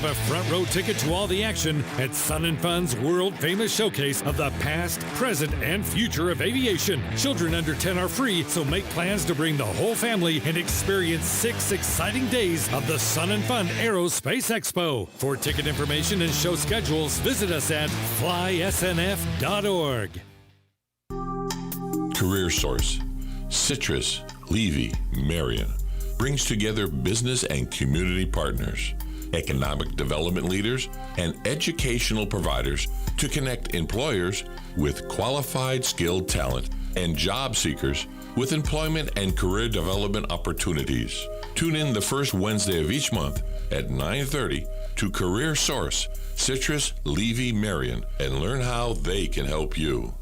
a front row ticket to all the action at Sun and Fun's world-famous showcase of the past, present, and future of aviation. Children under 10 are free, so make plans to bring the whole family and experience 6 exciting days of the Sun and Fun Aerospace Expo. For ticket information and show schedules, visit us at flysnf.org. Career Source, Citrus, Levy, Marion brings together business and community partners, economic development leaders, and educational providers to connect employers with qualified, skilled talent and job seekers with employment and career development opportunities. Tune in the first Wednesday of each month at 9:30 to Career Source, Citrus, Levy, Marion, and learn how they can help you.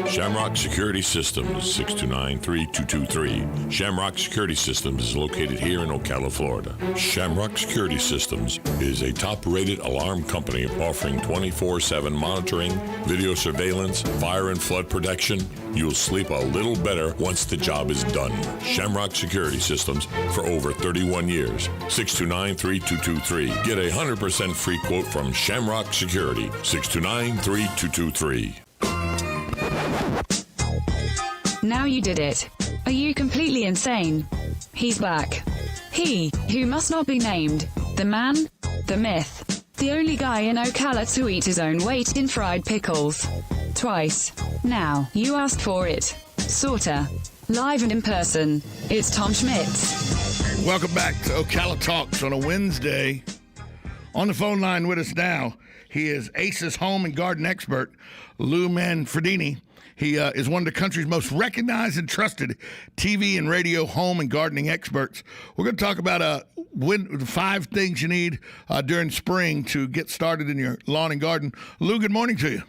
Shamrock Security Systems, 629-3223. Shamrock Security Systems is located here in Ocala, Florida. Shamrock Security Systems is a top-rated alarm company offering 24/7 monitoring, video surveillance, fire and flood protection. You'll sleep a little better once the job is done. Shamrock Security Systems for over 31 years. 629-3223. Get a 100% free quote from Shamrock Security. 629-3223. Now you did it. Are you completely insane? He's back. He, who must not be named. The man, the myth. The only guy in Ocala to eat his own weight in fried pickles. Twice. Now, you asked for it. Sorta. Live and in person. It's Tom Schmitz. Welcome back to Ocala Talks on a Wednesday. On the phone line with us now, he is ACE's home and garden expert, Lou Manfredini. He is one of the country's most recognized and trusted TV and radio home and gardening experts. We're going to talk about the 5 things you need during spring to get started in your lawn and garden. Lou, good morning to you.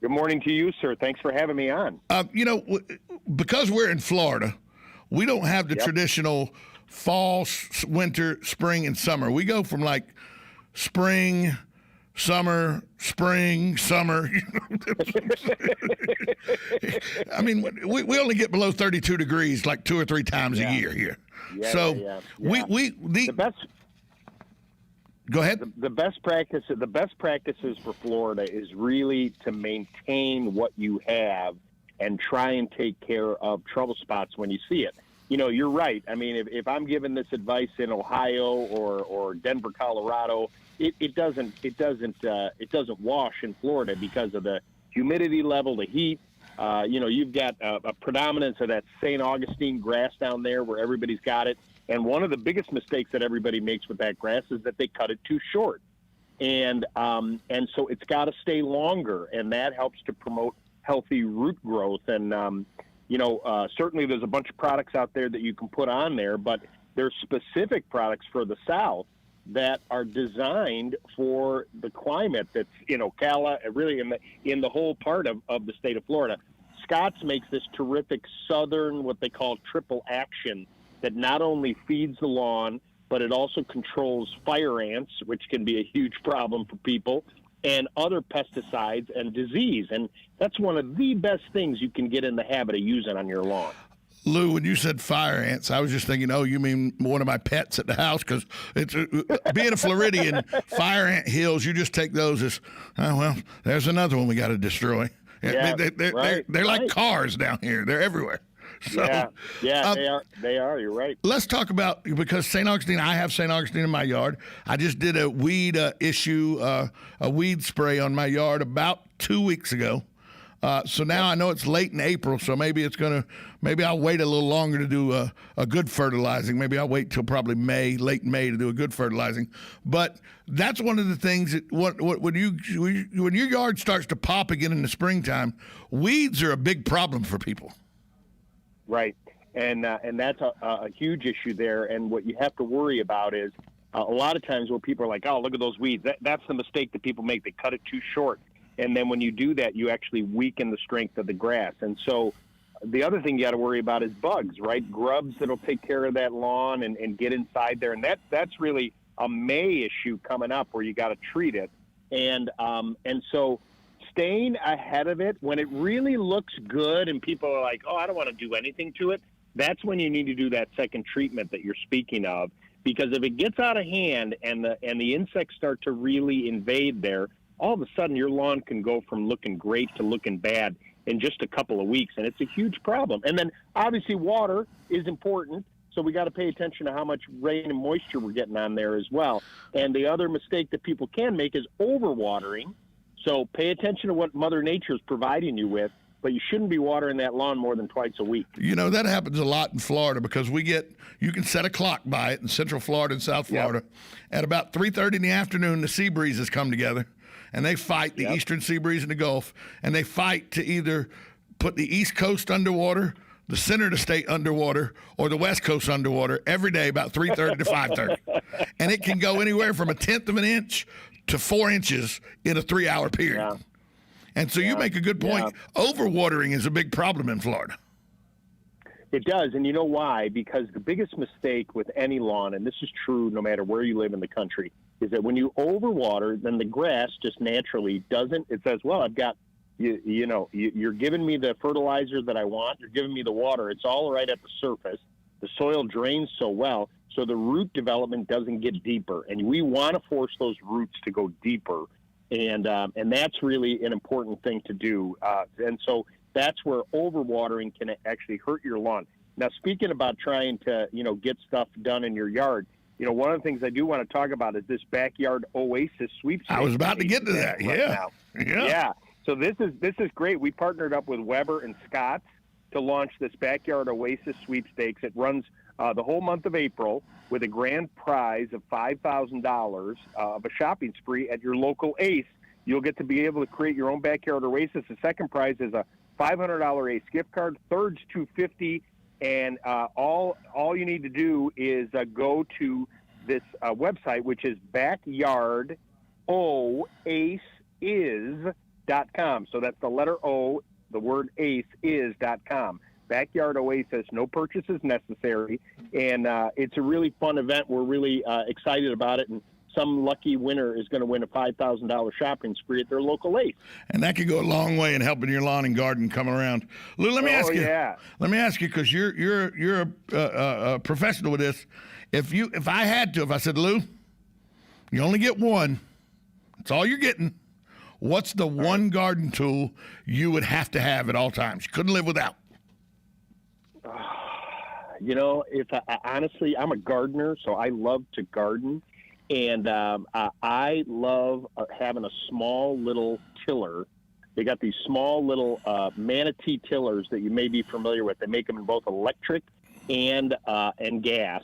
Good morning to you, sir. Thanks for having me on. Because we're in Florida, we don't have the traditional fall, winter, spring, and summer. We go from like spring, summer, spring, summer. I mean, we only get below 32 degrees like 2 or 3 times a year here. The best. Go ahead. The best practices for Florida is really to maintain what you have and try and take care of trouble spots when you see it. You know, you're right. I mean, if I'm giving this advice in Ohio or Denver, Colorado, it doesn't wash in Florida because of the humidity level, the heat. You've got a predominance of that St. Augustine grass down there where everybody's got it. And one of the biggest mistakes that everybody makes with that grass is that they cut it too short. And so it's got to stay longer, and that helps to promote healthy root growth. And, certainly there's a bunch of products out there that you can put on there, but there's specific products for the South that are designed for the climate that's in Ocala, really in the whole part of the state of Florida. Scott's makes this terrific southern, what they call triple action, that not only feeds the lawn, but it also controls fire ants, which can be a huge problem for people, and other pesticides and disease. And that's one of the best things you can get in the habit of using on your lawn. Lou, when you said fire ants, I was just thinking, oh, you mean one of my pets at the house? Because it's being a Floridian, fire ant hills, you just take those as, oh, well, there's another one we got to destroy. Yeah, they're like cars down here. They're everywhere. So, they are. You're right. Let's talk about, because St. Augustine, I have St. Augustine in my yard. I just did a weed a weed spray on my yard about 2 weeks ago. So now I know it's late in April, so maybe I'll wait a little longer to do a good fertilizing. Maybe I'll wait till probably late May to do a good fertilizing. But that's one of the things that when your yard starts to pop again in the springtime, weeds are a big problem for people. Right, and that's a huge issue there. And what you have to worry about is a lot of times when people are like, "Oh, look at those weeds," that's the mistake that people make. They cut it too short. And then when you do that, you actually weaken the strength of the grass. And so the other thing you got to worry about is bugs, right? Grubs that'll take care of that lawn and get inside there. And that's really a May issue coming up where you got to treat it. And so staying ahead of it when it really looks good and people are like, oh, I don't want to do anything to it. That's when you need to do that second treatment that you're speaking of. because if it gets out of hand and the insects start to really invade there, all of a sudden your lawn can go from looking great to looking bad in just a couple of weeks, and it's a huge problem. And then obviously water is important, so we got to pay attention to how much rain and moisture we're getting on there as well. And the other mistake that people can make is overwatering. So pay attention to what Mother Nature is providing you with, but you shouldn't be watering that lawn more than twice a week. You know, that happens a lot in Florida because you can set a clock by it in Central Florida and South Florida. Yep. At about 3:30 in the afternoon, the sea breezes come together, and they fight, the eastern sea breeze and the Gulf, and they fight to either put the East Coast underwater, the center of the state underwater, or the West Coast underwater every day about 3:30 to 5:30. And it can go anywhere from 1/10 of an inch to 4 inches in a 3-hour period. Yeah. And so you make a good point. Yeah. Overwatering is a big problem in Florida. It does, and you know why? Because the biggest mistake with any lawn, and this is true no matter where you live in the country, is that when you overwater, then the grass just naturally doesn't. It says, well, I've got, you're giving me the fertilizer that I want. You're giving me the water. It's all right at the surface. The soil drains so well, so the root development doesn't get deeper. And we want to force those roots to go deeper. And that's really an important thing to do. And so that's where overwatering can actually hurt your lawn. Now, speaking about trying to, get stuff done in your yard, one of the things I do want to talk about is this backyard oasis sweepstakes. I was about to get to that. Yeah. So this is great. We partnered up with Weber and Scotts to launch this backyard oasis sweepstakes. It runs the whole month of April with a grand prize of $5,000 of a shopping spree at your local Ace. You'll get to be able to create your own backyard oasis. The second prize is a $500 Ace gift card. Third's $250, and all you need to do is go to this website, which is backyardoasis.com. So that's the letter O, the word ace is.com. Backyard Oasis, no purchases necessary, and it's a really fun event. We're really excited about it, and some lucky winner is going to win a $5,000 shopping spree at their local Ace. And that could go a long way in helping your lawn and garden come around. Lou, let me ask you. Yeah. Let me ask you, because you're a professional with this. If I said, Lou, you only get one. That's all you're getting. What's the one garden tool you would have to have at all times? You couldn't live without. Honestly, I'm a gardener, so I love to garden. And I love having a small little tiller. They got these small little manatee tillers that you may be familiar with. They make them in both electric and gas,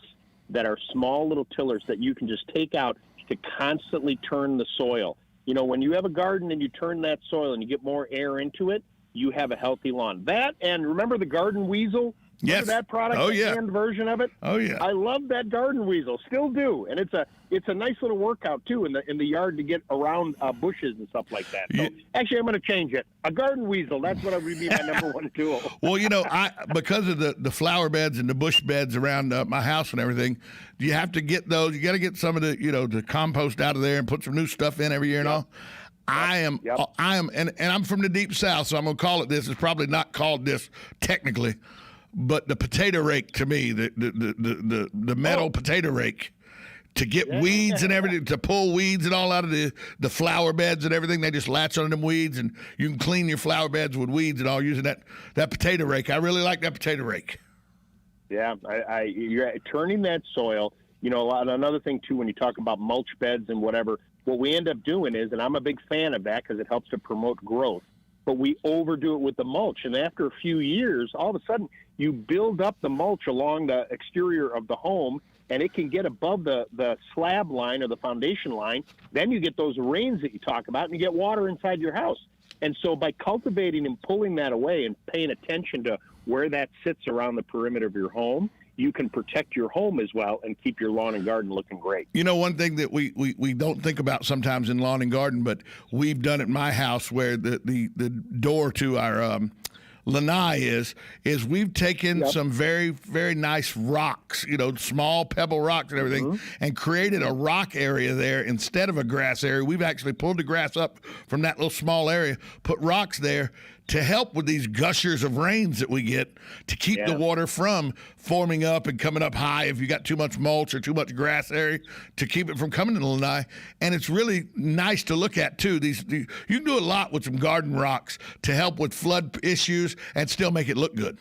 that are small little tillers that you can just take out to constantly turn the soil. When you have a garden and you turn that soil and you get more air into it, you have a healthy lawn. That, and remember the garden weasel? Yes. Remember that product? Oh, yeah. The canned version of it? Oh, yeah. I love that garden weasel. Still do. And it's a nice little workout, too, in the yard to get around bushes and stuff like that. So, actually, I'm going to change it. A garden weasel. That's what would be my number one tool. Well, because of the flower beds and the bush beds around my house and everything, you have to get those. You got to get some of the compost out of there and put some new stuff in every year and all. I am, and I'm from the deep South, so I'm going to call it this. It's probably not called this technically, but the potato rake, to me, the metal potato rake, to get weeds and everything, to pull weeds and all out of the flower beds and everything. They just latch on them weeds, and you can clean your flower beds with weeds and all using that potato rake. I really like that potato rake. Yeah, you're turning that soil. Another thing too, when you talk about mulch beds and whatever, what we end up doing is, and I'm a big fan of that because it helps to promote growth, but we overdo it with the mulch. And after a few years, all of a sudden, you build up the mulch along the exterior of the home, and it can get above the slab line or the foundation line. Then you get those rains that you talk about, and you get water inside your house. And so by cultivating and pulling that away and paying attention to where that sits around the perimeter of your home, you can protect your home as well and keep your lawn and garden looking great. One thing that we don't think about sometimes in lawn and garden, but we've done at my house where the door to our lanai is we've taken some very, very nice rocks, small pebble rocks and everything, and created a rock area there instead of a grass area. We've actually pulled the grass up from that little small area, put rocks there to help with these gushers of rains that we get, to keep the water from forming up and coming up high if you got too much mulch or too much grass area, to keep it from coming to the lanai. And it's really nice to look at, too. You can do a lot with some garden rocks to help with flood issues and still make it look good.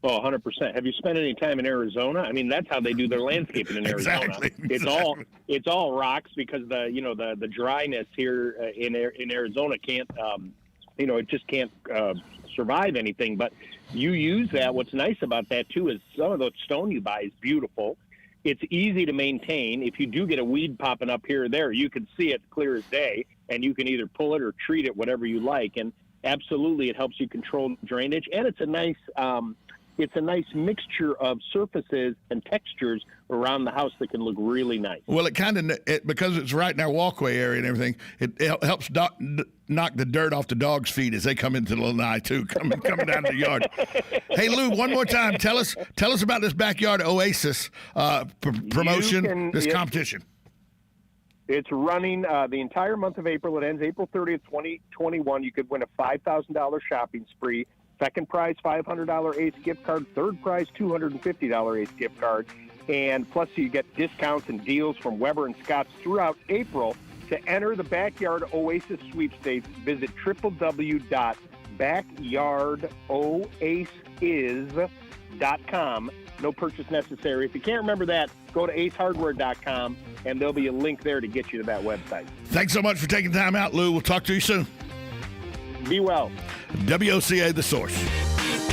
Oh, 100%. Have you spent any time in Arizona? I mean, that's how they do their landscaping in Arizona. Exactly. It's all rocks, because the dryness here in Arizona can't it just can't survive anything. But you use that. What's nice about that too is some of the stone you buy is beautiful. It's easy to maintain. If you do get a weed popping up here or there, you can see it clear as day, and you can either pull it or treat it, whatever you like. And absolutely, it helps you control drainage, and it's a nice mixture of surfaces and textures around the house that can look really nice. Well, because it's right in our walkway area and everything, it helps knock the dirt off the dog's feet as they come into the lanai too, coming down to the yard. Hey, Lou, one more time, tell us about this Backyard Oasis promotion, competition. It's running the entire month of April. It ends April 30th, 2021. You could win a $5,000 shopping spree. Second prize, $500 Ace gift card. Third prize, $250 Ace gift card. And plus, you get discounts and deals from Weber and Scott's throughout April. To enter the Backyard Oasis sweepstakes, visit www.backyardoasis.com. No purchase necessary. If you can't remember that, go to acehardware.com, and there'll be a link there to get you to that website. Thanks so much for taking time out, Lou. We'll talk to you soon. Be well. WOCA, The Source.